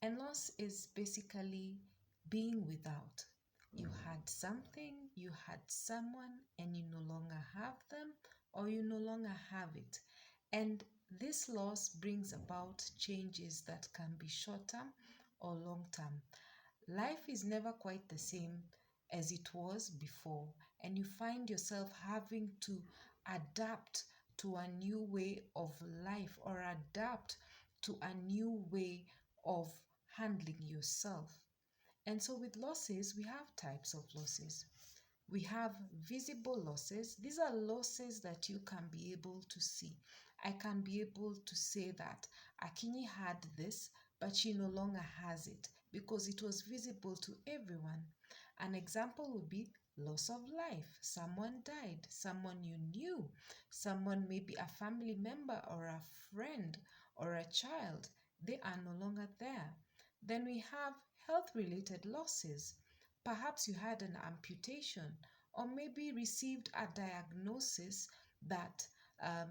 And loss is basically being without. You had something, you had someone, and you no longer have them, or you no longer have it. And this loss brings about changes that can be short term or long term. Life is never quite the same as it was before, and you find yourself having to adapt to a new way of life or adapt to a new way of handling yourself. And so, with losses, we have types of losses. We have visible losses. These are losses that you can be able to see. I can be able to say that Akinyi had this, but she no longer has it because it was visible to everyone. An example would be loss of life. Someone died, someone you knew, someone, maybe a family member or a friend or a child, they are no longer there. Then we have health related losses. Perhaps you had an amputation or maybe received a diagnosis that um,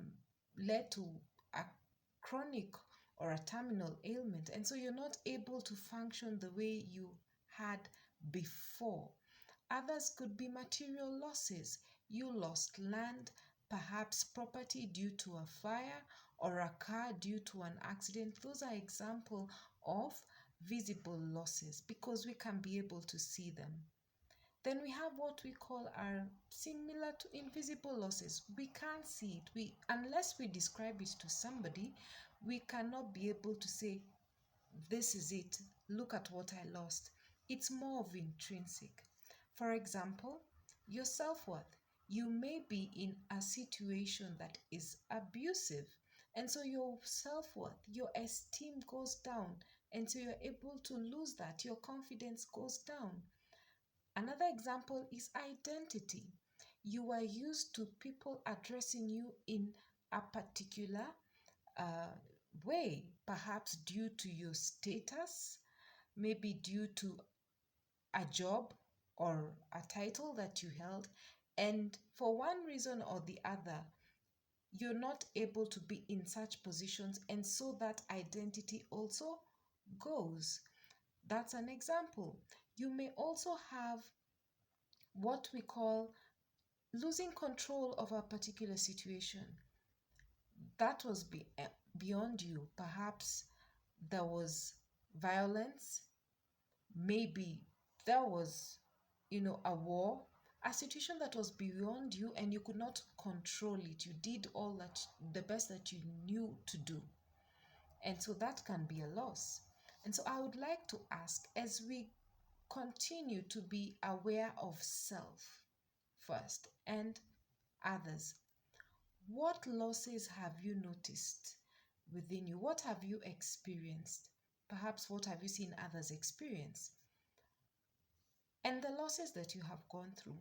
led to a chronic or a terminal ailment, and so you're not able to function the way you had before. Others could be material losses. You lost land, perhaps property due to a fire or a car due to an accident. Those are examples of visible losses because we can be able to see them. Then we have what we call our similar to invisible losses. We can't see it. Unless we describe it to somebody, we cannot be able to say, this is it. Look at what I lost. It's more of intrinsic. For example, your self-worth. You may be in a situation that is abusive, and so your self-worth, your esteem goes down, and so you're able to lose that. Your confidence goes down. Another example is identity. You are used to people addressing you in a particular uh, way, perhaps due to your status, maybe due to a job or a title that you held. And for one reason or the other, you're not able to be in such positions, and so that identity also goes. That's an example. You may also have what we call losing control of a particular situation. That was beyond you. Perhaps there was violence, maybe there was, a war, a situation that was beyond you and you could not control it. You did all that, the best that you knew to do. And so that can be a loss. And so I would like to ask, as we continue to be aware of self first and others, what losses have you noticed within you? What have you experienced? Perhaps what have you seen others experience? And the losses that you have gone through,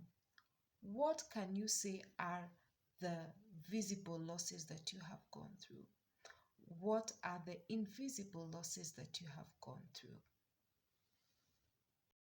what can you say are the visible losses that you have gone through? What are the invisible losses that you have gone through?